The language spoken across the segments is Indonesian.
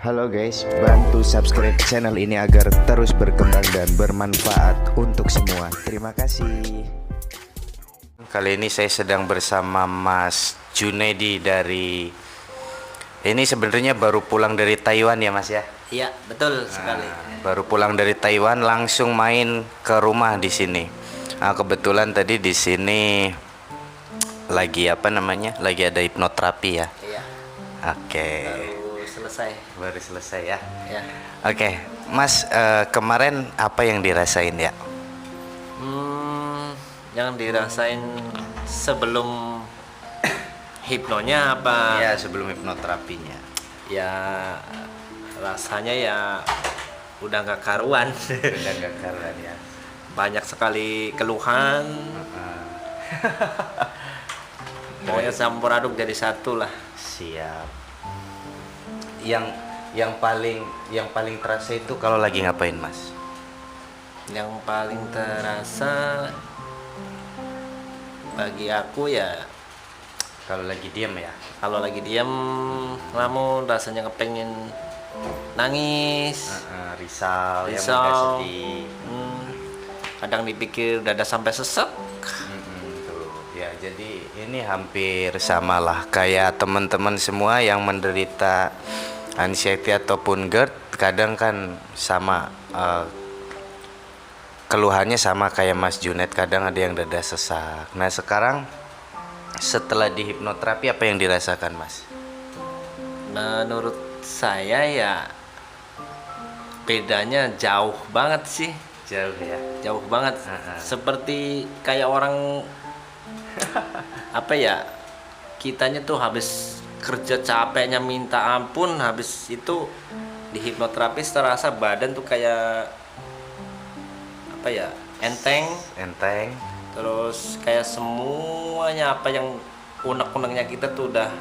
Halo guys, bantu subscribe channel ini agar terus berkembang dan bermanfaat untuk semua. Terima kasih. Kali ini saya sedang bersama Mas Junedi dari ini sebenarnya baru pulang dari Taiwan ya Mas ya? Iya, betul sekali. Baru pulang dari Taiwan langsung main ke rumah di sini. Nah, kebetulan tadi di sini lagi apa namanya? Lagi ada hipnoterapi ya. Iya, Oke. baru selesai. Ya. Ya. Oke, Mas, kemarin apa yang dirasain ya? Yang dirasain sebelum hipnonya apa? Ya, sebelum hipnoterapinya. Ya, rasanya ya udah nggak karuan. Udah gak karuan ya. Banyak sekali keluhan. Pokoknya campur aduk jadi satu lah. Siap. Yang paling terasa itu kalau lagi ngapain, Mas? Yang paling terasa bagi aku ya Kalau lagi diam ya. kalau lagi diam, namun rasanya kepengen nangis. Risau, ya Risau. muka sedih. Kadang dipikir dada sampai sesek. Tuh. Ya, jadi ini hampir samalah kayak teman-teman semua yang menderita anxiety ataupun GERD, kadang kan sama keluhannya sama kayak Mas Junet, kadang ada yang dada sesak. Nah, sekarang setelah di hipnoterapi apa yang dirasakan, Mas? Menurut saya ya bedanya jauh banget sih, Jauh ya. jauh banget. Seperti kayak orang apa ya? Kitanya tuh habis kerja capeknya minta ampun, habis itu di hipnoterapi terasa badan tuh kayak apa ya? Enteng. Terus kayak semuanya apa yang unek-uneknya kita tuh udah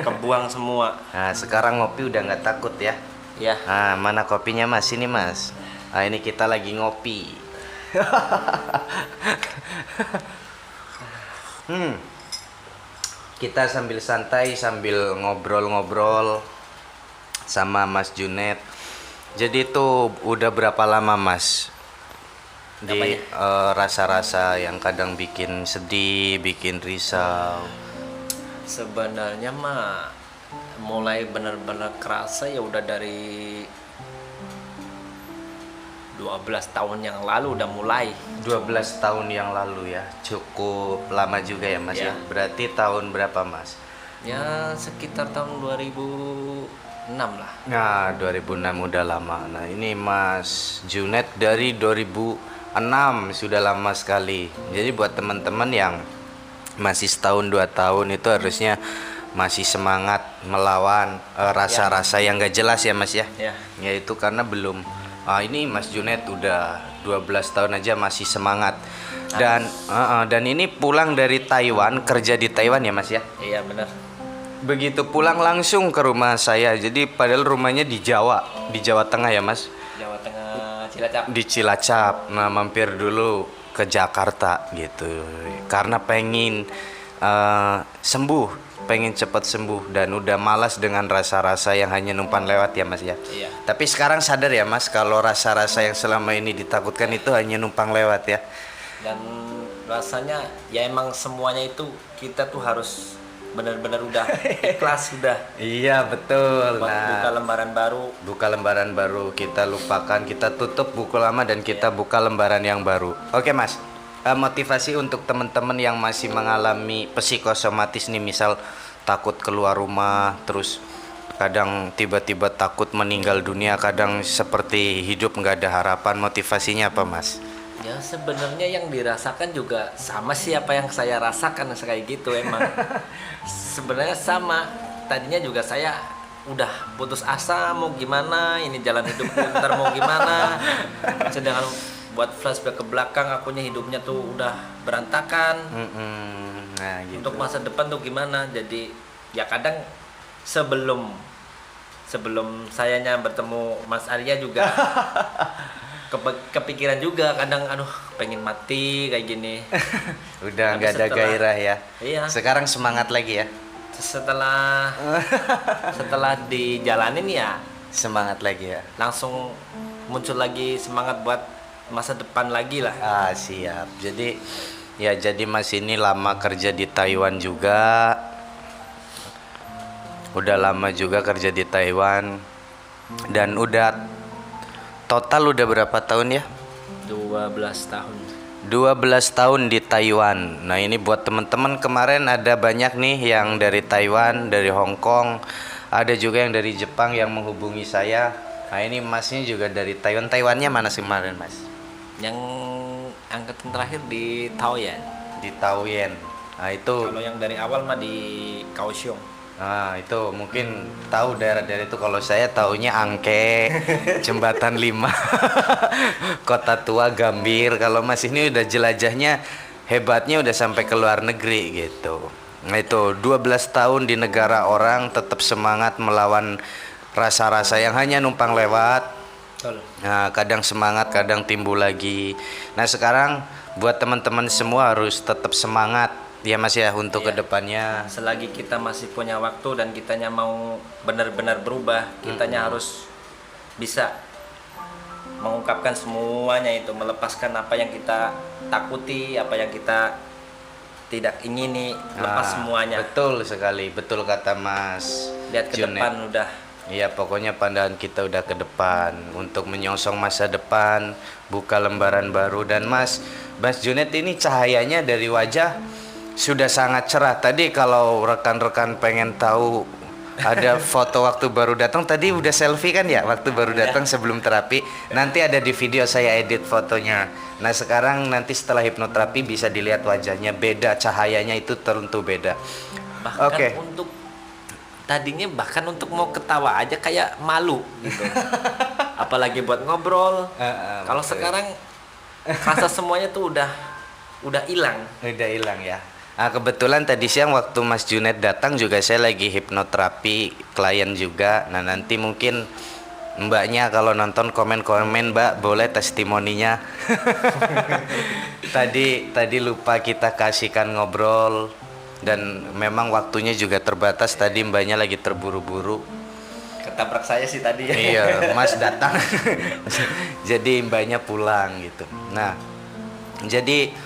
kebuang semua. Nah, sekarang ngopi udah nggak takut ya. Ya, Nah, mana kopinya, Mas? Ini, Mas. Nah, ini kita lagi ngopi. Kita sambil santai, sambil ngobrol-ngobrol sama Mas Junet. Jadi itu udah berapa lama, Mas? Di rasa-rasa yang kadang bikin sedih, bikin risau. sebenarnya mah mulai benar-benar kerasa ya udah dari 12 tahun yang lalu udah mulai. 12 tahun yang lalu ya. Cukup lama juga ya, Mas ya. Ya. Berarti tahun berapa, Mas? Ya sekitar tahun 2006 lah. Nah, 2006 udah lama. Nah, ini Mas Junet dari 2006, sudah lama sekali. Jadi buat teman-teman yang masih setahun 2 tahun itu harusnya masih semangat melawan rasa-rasa yang gak jelas ya, Mas ya. Ya. Yaitu karena belum ini Mas Junet udah 12 tahun aja masih semangat. Dan ini pulang dari Taiwan, kerja di Taiwan ya, Mas ya. Iya benar. Begitu pulang langsung ke rumah saya. Jadi padahal rumahnya di Jawa Tengah ya, Mas. Jawa Tengah, Cilacap. Di Cilacap. Nah, mampir dulu ke Jakarta gitu. Karena pengen pengen cepat sembuh dan udah malas dengan rasa-rasa yang hanya numpang lewat ya, Mas ya. Iya. Tapi sekarang sadar ya, Mas, kalau rasa-rasa yang selama ini ditakutkan itu hanya numpang lewat ya. Dan rasanya ya emang semuanya itu kita tuh harus benar-benar udah ikhlas udah. Iya, betul. Buka lembaran baru. Buka lembaran baru, kita lupakan, kita tutup buku lama dan kita buka lembaran yang baru. Oke, Mas. Motivasi untuk teman-teman yang masih mengalami psikosomatis nih, misal takut keluar rumah, terus kadang tiba-tiba takut meninggal dunia, kadang seperti hidup nggak ada harapan. Motivasinya apa, Mas? Ya sebenarnya yang dirasakan juga sama sih apa yang saya rasakan kayak gitu emang. Sebenarnya sama. Tadinya juga saya udah putus asa mau gimana, ini jalan hidup ntar mau gimana. Sedangkan buat flashback ke belakang akunya hidupnya tuh udah berantakan. Nah, gitu. Untuk masa depan tuh gimana? Jadi ya kadang sebelum sayanya bertemu Mas Arya juga kepikiran juga kadang aduh pengen mati kayak gini. Udah Tapi nggak ada setelah- gairah ya. Iya. Sekarang semangat lagi ya. Setelah dijalanin ya Semangat lagi ya. langsung muncul lagi semangat buat masa depan lagi lah. Ah, siap. Jadi ya, jadi Mas ini lama kerja di Taiwan juga. Udah lama juga kerja di Taiwan. Dan udah total udah berapa tahun ya? 12 tahun. 12 tahun di Taiwan. Nah, ini buat teman-teman, kemarin ada banyak nih yang dari Taiwan, dari Hong Kong, ada juga yang dari Jepang yang menghubungi saya. Nah, ini Masnya juga dari Taiwan. Taiwannya mana sih kemarin, Mas? Yang angkatan terakhir di Taoyuan. Di Taoyuan. Nah, itu. Kalau yang dari awal mah di Kaohsiung. Nah, itu mungkin tahu daerah-daerah itu. Kalau saya taunya Angke, Jembatan 5, Kota Tua, Gambir. Kalau Mas ini udah jelajahnya hebatnya udah sampai ke luar negeri gitu. Nah, itu 12 tahun di negara orang tetap semangat melawan rasa-rasa yang hanya numpang lewat. Betul. Nah, kadang semangat, kadang timbul lagi. Nah, sekarang buat teman-teman semua harus tetap semangat ya Mas ya untuk Iya. kedepannya. Selagi kita masih punya waktu dan kitanya mau benar-benar berubah, kitanya harus bisa mengungkapkan semuanya itu, melepaskan apa yang kita takuti, apa yang kita tidak ingini, lepas semuanya. Betul sekali, betul kata Mas. Lihat ke Junet. depan udah. Iya, pokoknya pandangan kita udah ke depan untuk menyongsong masa depan, buka lembaran baru. Dan Mas Junet ini cahayanya dari wajah sudah sangat cerah. Tadi kalau rekan-rekan pengen tahu ada foto waktu baru datang, tadi udah selfie kan ya waktu baru datang sebelum terapi. Nanti ada di video saya edit fotonya. Nah, sekarang nanti setelah hipnoterapi bisa dilihat wajahnya beda, cahayanya itu tentu beda. Bahkan Oke. tadinya bahkan untuk mau ketawa aja kayak malu gitu. Apalagi buat ngobrol. Kalau betul. sekarang rasa semuanya tuh udah hilang. Udah hilang ya. Nah, kebetulan tadi siang waktu Mas Junet datang juga saya lagi hipnoterapi klien juga. Nah, nanti mungkin Mbaknya kalau nonton komen-komen Mbak boleh testimoninya. Tadi lupa kita kasihkan ngobrol dan memang waktunya juga terbatas. Tadi Mbaknya lagi terburu-buru. Ketabrak saya sih tadi. Iya, Mas datang. Jadi Mbaknya pulang gitu. Nah, jadi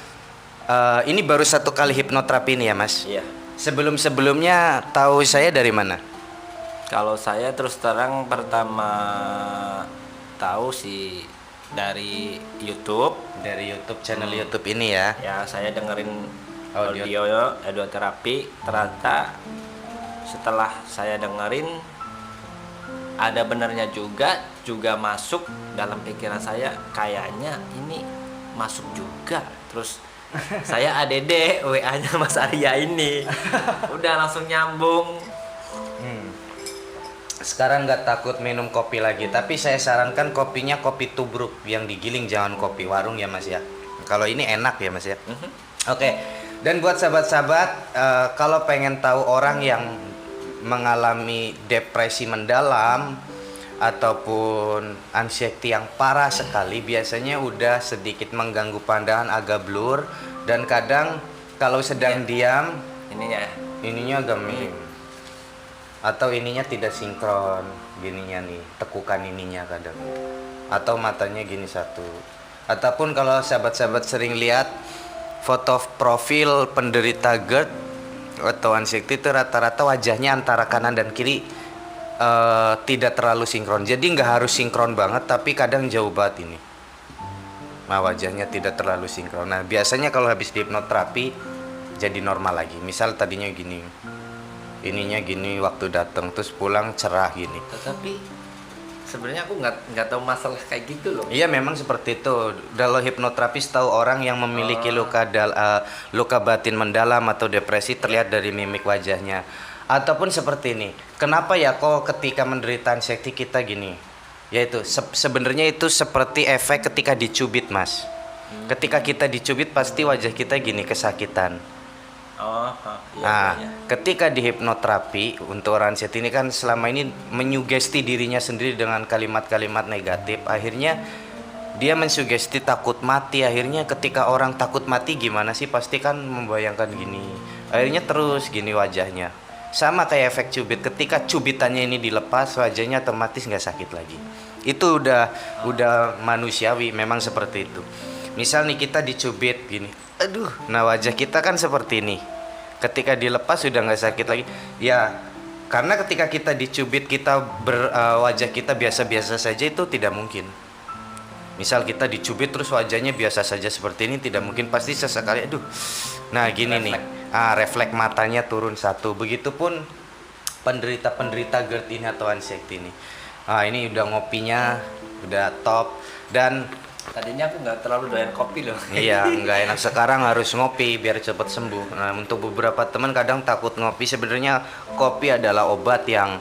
ini baru satu kali hipnoterapi ini ya Mas? Iya. Sebelum-sebelumnya tahu saya dari mana? Kalau saya terus terang pertama tahu sih dari YouTube. Dari YouTube, channel YouTube ini ya. Ya, saya dengerin Audio. audio terapi. Ternyata setelah saya dengerin ada benarnya juga masuk dalam pikiran saya, kayaknya ini masuk juga. Terus saya ADD WA-nya Mas Arya ini. Udah langsung nyambung. Sekarang nggak takut minum kopi lagi, tapi saya sarankan kopinya kopi tubruk yang digiling, jangan kopi warung ya Mas ya. Kalau ini enak ya Mas ya. Oke. Dan buat sahabat-sahabat, kalau pengen tahu orang yang mengalami depresi mendalam ataupun anxiety yang parah sekali, biasanya udah sedikit mengganggu pandangan, agak blur, dan kadang kalau sedang diam ininya agak miring atau ininya tidak sinkron, gininya nih, tekukan ininya kadang, atau matanya gini satu. Ataupun kalau sahabat-sahabat sering lihat foto profil penderita GERD atau anxiety itu rata-rata wajahnya antara kanan dan kiri tidak terlalu sinkron. Jadi nggak harus sinkron banget, tapi kadang jauh banget ini. Nah, wajahnya tidak terlalu sinkron. Nah, biasanya kalau habis hipnoterapi jadi normal lagi. Misal tadinya gini, ininya gini waktu datang, terus pulang cerah gini. Tetapi sebenarnya aku nggak tahu masalah kayak gitu loh. Iya, memang seperti itu. Kalau hipnoterapis tahu orang yang memiliki luka batin mendalam atau depresi terlihat dari mimik wajahnya. Ataupun seperti ini. Kenapa ya kok ketika menderita anxiety kita gini? Yaitu sebenarnya itu seperti efek ketika dicubit, Mas. Ketika kita dicubit pasti wajah kita gini, kesakitan. Nah, ketika di hipnoterapi untuk orang anxiety ini kan selama ini menyugesti dirinya sendiri dengan kalimat-kalimat negatif, akhirnya dia mensugesti takut mati. Akhirnya ketika orang takut mati gimana sih, pasti kan membayangkan gini, akhirnya terus gini wajahnya. Sama kayak efek cubit, ketika cubitannya ini dilepas, wajahnya otomatis nggak sakit lagi. Itu udah manusiawi, memang seperti itu. Misal nih kita dicubit gini, aduh, nah wajah kita kan seperti ini. Ketika dilepas sudah nggak sakit lagi. Ya, karena ketika kita dicubit kita wajah kita biasa-biasa saja, itu tidak mungkin. Misal kita dicubit terus wajahnya biasa saja seperti ini, tidak mungkin, pasti sesekali aduh. Nah, gini nih. Refleks matanya turun satu. Begitupun penderita-penderita GERD ini atau anxiety ini. Ini udah ngopinya udah top, dan Tadinya aku nggak terlalu doyan kopi loh. iya, nggak enak. Sekarang harus ngopi biar cepat sembuh. Nah, untuk beberapa teman kadang takut ngopi. Sebenarnya kopi adalah obat yang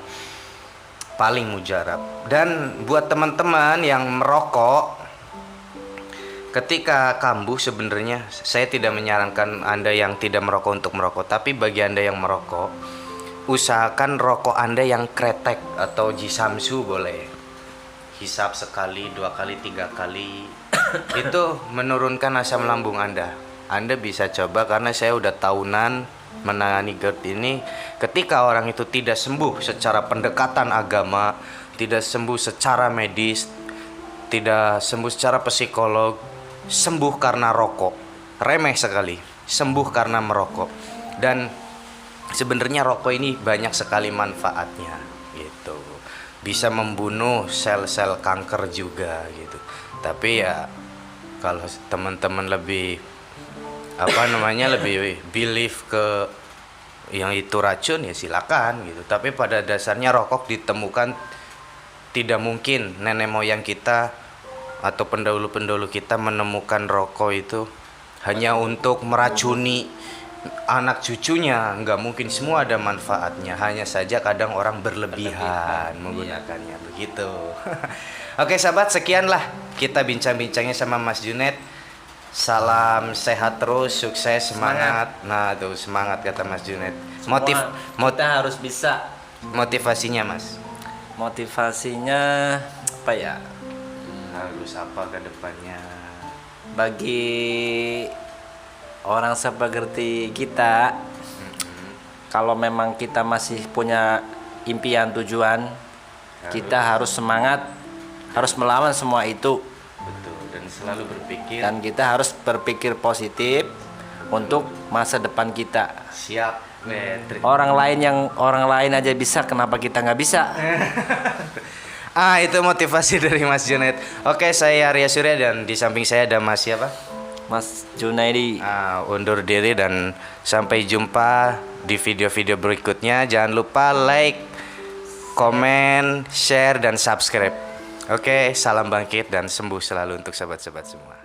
paling mujarab. Dan buat teman-teman yang merokok, ketika kambuh, sebenarnya saya tidak menyarankan Anda yang tidak merokok untuk merokok. Tapi bagi Anda yang merokok, usahakan rokok Anda yang kretek atau jisamsu boleh. Hisap sekali, 2 kali, 3 kali. Itu menurunkan asam lambung Anda. Anda bisa coba, karena saya udah tahunan menangani GERD ini. Ketika orang itu tidak sembuh secara pendekatan agama, tidak sembuh secara medis, tidak sembuh secara psikolog, sembuh karena rokok. Remeh sekali, sembuh karena merokok. Dan sebenarnya rokok ini banyak sekali manfaatnya gitu. Bisa membunuh sel-sel kanker juga gitu. Tapi ya kalau teman-teman lebih lebih believe ke yang itu racun, ya silakan gitu. Tapi pada dasarnya rokok ditemukan, tidak mungkin nenek moyang kita atau pendahulu-pendahulu kita menemukan rokok itu hanya untuk meracuni anak cucunya. Nggak mungkin, semua ada manfaatnya. Hanya saja kadang orang berlebihan menggunakannya. Begitu. Oke sahabat, sekianlah kita bincang-bincangnya sama Mas Junet. Salam sehat terus, sukses, semangat. Nah tuh, semangat kata Mas Junet. Kita harus bisa. Motivasinya Mas, Motivasinya apa ya? harus apa ke depannya? Bagi orang seperti kita, kalau memang kita masih punya impian, tujuan, kita harus semangat, harus melawan semua itu. Betul, dan selalu berpikir. Dan kita harus berpikir positif untuk masa depan kita. Siap, Orang lain aja bisa, kenapa kita nggak bisa? Itu motivasi dari Mas Junet. Oke, saya Arya Surya dan di samping saya ada Mas siapa? Mas Junaidi. Undur diri dan sampai jumpa di video-video berikutnya. Jangan lupa like, komen, share, dan subscribe. Oke, salam bangkit dan sembuh selalu untuk sahabat-sahabat semua.